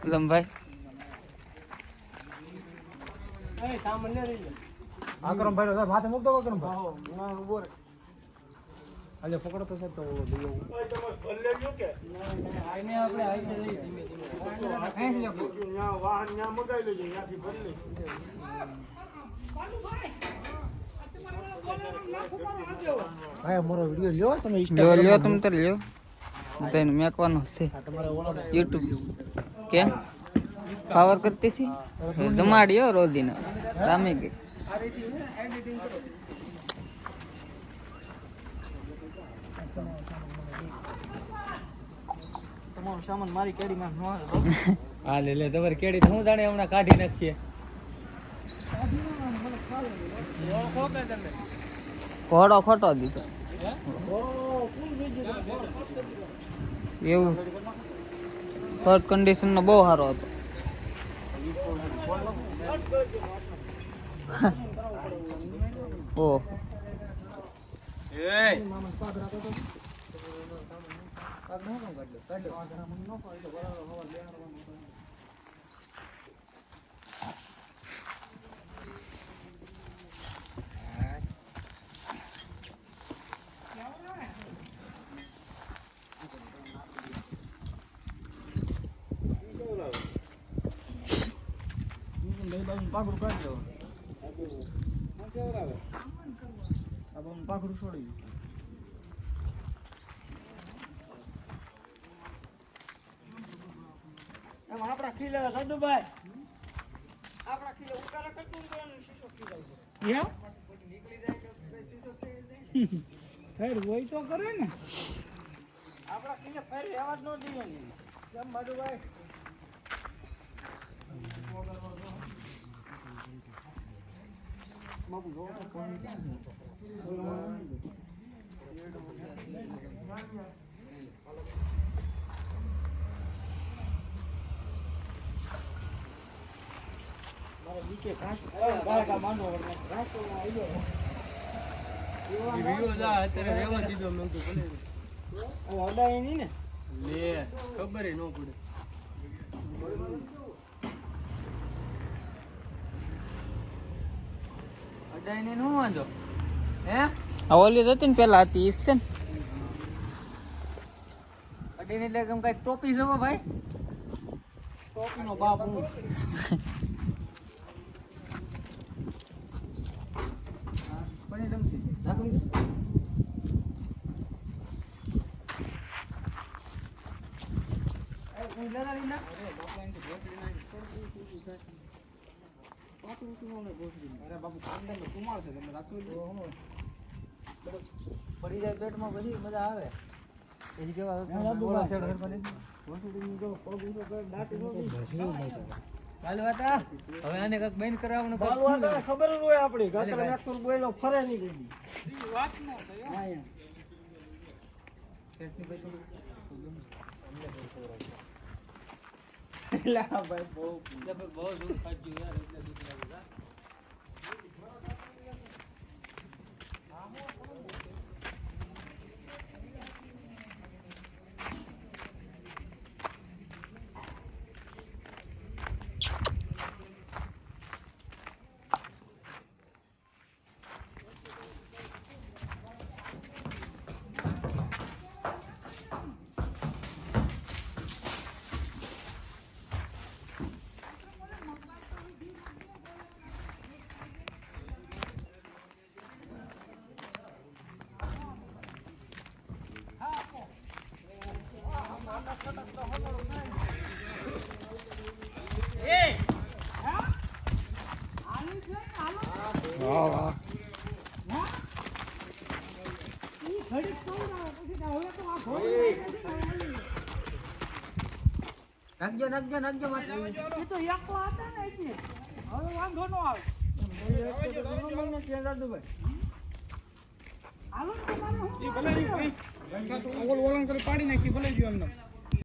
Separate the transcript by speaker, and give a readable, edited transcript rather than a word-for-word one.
Speaker 1: લંભાઈ
Speaker 2: આક્રમભાઈ નો માથે મૂક દો આક્રમભાઈ ના ઉભો રે અલે પકડો તો સર તો લઈ આવું ઓય તમે ભલ લેજો કે ના આઈને આપણે આઈને જઈ ધીમે ધીમે ન્યા વાહન ન્યા મગાઈ લેજો ન્યાથી ભરી લેજો ભાઈ મારો વિડિયો લ્યો તમે
Speaker 1: લ્યો લ્યો તમે તો લ્યો તને મેકવાનો છે YouTube કેમ પાવર કરતી છે જમાડ્યો રોદીનો રામે કે
Speaker 2: તમારો સામાન મારી કેડીમાં ન આવે
Speaker 3: હા લે તમારી કેડી હું જાણે હમણાં કાઢી નાખીએ
Speaker 1: ઘોડો ખોટો દીધો એવું ફર્સ્ટ કન્ડિશન નો બહુ સારો હતો ઓહ
Speaker 2: પાકડું કાઢી દો પાકડું છોડી આપડા ખીલે સાધુભાઈ આપડા ખીલે ઉતારા કરતું શીશો ખીલાય નીકળી જાય શીશો ફેર હોય તો કરે ને આપડા ખીલે ફેર રહેવા જ ન દઈએ ને કેમ માધુભાઈ બાબુ જો તો પાણી ક્યાં મારા બીકે ઘાસ ગાળકા માંડો ઘાસ તો આવી ગયો
Speaker 3: વિડિયો જા અત્યારે રેવા દીધો મેં તો ભલે
Speaker 2: અડાય ની ને
Speaker 3: લે ખબર ન પડે અડાઈને નો વાંધો હે
Speaker 1: આ ઓલી હતી ને પેલા હતી ઈ છે ને
Speaker 3: અડીને એટલે કેમ કઈ ટોપી જવો ભાઈ
Speaker 2: ટોપી નો બાપ હું
Speaker 3: કોને જમશે રાખું એ કોઈ લેલા લીના અરે બાપા ઇન ગોઠડી નાખી પાછું ઉઠું ને ગોઠડી અરે બાપુ કાંદા નો કુમાર છે તમે રાખો પડી જાય પેટમાં બધી મજા આવે એની કેવા બોલા છેડ હર બને ગોઠડી ની જો પગ ઊંચો કર દાટી નો બાલવાતા હવે આને કઈક બેન કરાવવાનું
Speaker 2: બાલવાતા ખબર જ હોય આપડી ગાતરા નાખતો બોયલો ફરે ની ગઈ વાત ન થાય હા યાર
Speaker 3: ટેસ્ટની ભાઈ થોડું
Speaker 2: લા ભાઈ બહુ
Speaker 3: દૂર ખાઈ યાર એટલે દૂર લાગે નાખજો નાખજો નાખજો
Speaker 2: એ તો એકલા હતા ને એટલે હવે વાંધો ન આવે હાલો તમારે હું ભલે ઓલ ઓલન કરી પાડી નાખી ભલે જો એમને